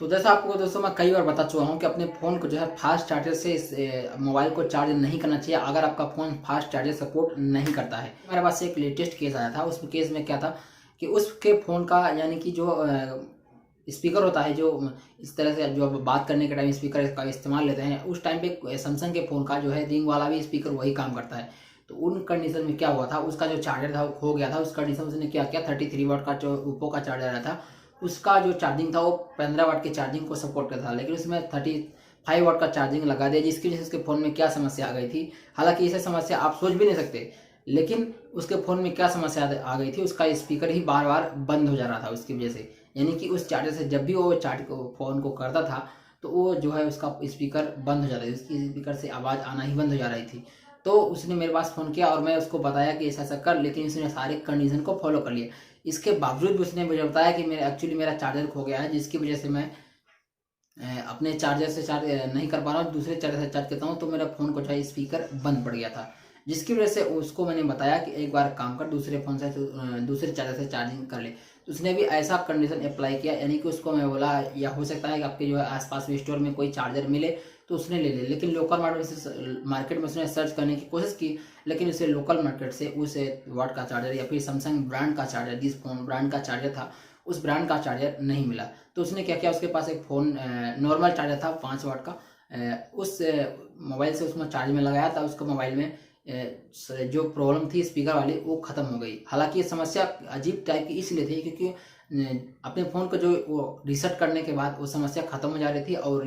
तो जैसा आपको दोस्तों मैं कई बार बता चुका हूँ कि अपने फ़ोन को जो है फास्ट चार्जर से इस मोबाइल को चार्ज नहीं करना चाहिए अगर आपका फ़ोन फास्ट चार्जर सपोर्ट नहीं करता है। मेरे पास एक लेटेस्ट केस आया था, उस केस में क्या था कि उसके फ़ोन का यानी कि जो स्पीकर होता है, जो इस तरह से जो बात करने के टाइम स्पीकर का इस्तेमाल लेते हैं, उस टाइम पे सैमसंग के फ़ोन का जो है रिंग वाला भी स्पीकर वही काम करता है। तो उन कंडीशन में क्या हुआ था, उसका जो चार्जर था वो खो गया था। उस कंडीशन में उसने क्या किया, 33 वाट का जो ओप्पो का चार्जर आया था, उसका जो चार्जिंग था वो 15 वाट की चार्जिंग को सपोर्ट करता था, लेकिन उसमें 35 वाट का चार्जिंग लगा दिया, जिसकी वजह से उसके फ़ोन में क्या समस्या आ गई थी। हालांकि इसे समस्या आप सोच भी नहीं सकते, लेकिन उसके फ़ोन में क्या समस्या आ गई थी, उसका स्पीकर ही बार बार बंद हो जा रहा था उसकी वजह से। यानी कि उस चार्जर से जब भी वो फ़ोन को करता था, तो वो जो है उसका स्पीकर बंद हो जाता था, उसकी स्पीकर से आवाज़ आना ही बंद हो जा रही थी। तो उसने मेरे पास फ़ोन किया और मैं उसको बताया कि ऐसा ऐसा कर, लेकिन उसने सारे कंडीशन को फॉलो कर लिया। इसके बावजूद भी उसने मुझे बताया कि मेरा एक्चुअली मेरा चार्जर खो गया है, जिसकी वजह से मैं अपने चार्जर से चार्ज नहीं कर पा रहा हूँ, दूसरे चार्जर से चार्ज करता हूँ तो मेरा फ़ोन को जो है स्पीकर बंद पड़ गया था। जिसकी वजह से उसको मैंने बताया कि एक बार काम कर, दूसरे फ़ोन से दूसरे चार्जर से चार्जिंग कर ले। तो उसने भी ऐसा कंडीशन अप्लाई किया, यानी कि उसको मैं बोला या हो सकता है कि आपके जो है आसपास में स्टोर में कोई चार्जर मिले तो उसने ले ले, लेकिन लोकल मार्केट में उसने सर्च करने की कोशिश की, लेकिन उसे लोकल मार्केट से उस वाट का चार्जर या फिर सैमसंग ब्रांड का चार्जर, जिस फोन ब्रांड का चार्जर था उस ब्रांड का चार्जर नहीं मिला। तो उसने क्या किया, उसके पास एक फ़ोन नॉर्मल चार्जर था 5 वाट का, उस मोबाइल से उसमें चार्ज में लगाया था, उसको मोबाइल में जो प्रॉब्लम थी स्पीकर वाली वो ख़त्म हो गई। हालांकि ये समस्या अजीब टाइप की इसलिए थी क्योंकि अपने फ़ोन को जो वो रीसेट करने के बाद वो समस्या ख़त्म हो जा रही थी और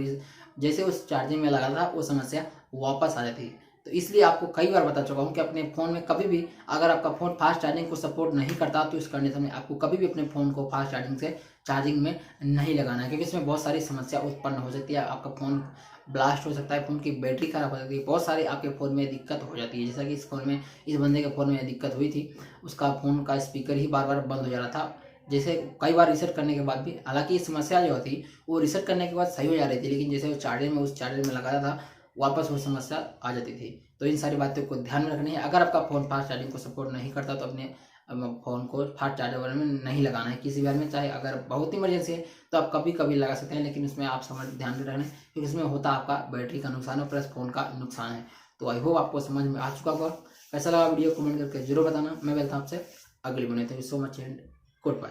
जैसे उस चार्जिंग में लगा था वो समस्या वापस आ जाती। तो इसलिए आपको कई बार बता चुका हूँ कि अपने फ़ोन में कभी भी अगर आपका फ़ोन फास्ट चार्जिंग को सपोर्ट नहीं करता तो इस कंडीशन में आपको कभी भी अपने फ़ोन को फास्ट चार्जिंग से चार्जिंग में नहीं लगाना है, क्योंकि इसमें बहुत सारी समस्या उत्पन्न हो सकती है। आपका फ़ोन ब्लास्ट हो सकता है, फ़ोन की बैटरी खराब हो सकती है, बहुत सारी आपके फ़ोन में दिक्कत हो जाती है। जैसा कि इस बंदे के फ़ोन में दिक्कत हुई थी, उसका फ़ोन का स्पीकर ही बार बार बंद हो जा रहा था, जैसे कई बार रीसेट करने के बाद भी। हालांकि ये समस्या जो थी वो रीसेट करने के बाद सही हो जा रही थी, लेकिन जैसे उस चार्जर में लगाया था वापस वो समस्या आ जाती थी। तो इन सारी बातों को ध्यान में रखनी है। अगर आपका फ़ोन फास्ट चार्जिंग को सपोर्ट नहीं करता तो अपने फ़ोन को फास्ट चार्जर वाले में नहीं लगाना है किसी भी हाल में। चाहे अगर बहुत इमरजेंसी है तो आप कभी कभी लगा सकते हैं, लेकिन उसमें आप समझ ध्यान में रखना है क्योंकि इसमें होता आपका बैटरी का नुकसान है प्लस फ़ोन का नुकसान है। तो आई होप आपको समझ में आ चुका होगा। कैसा लगा वीडियो कमेंट करके जरूर बताना। मैं मिलता हूँ आपसे अगली video. Thank you so much and good bye.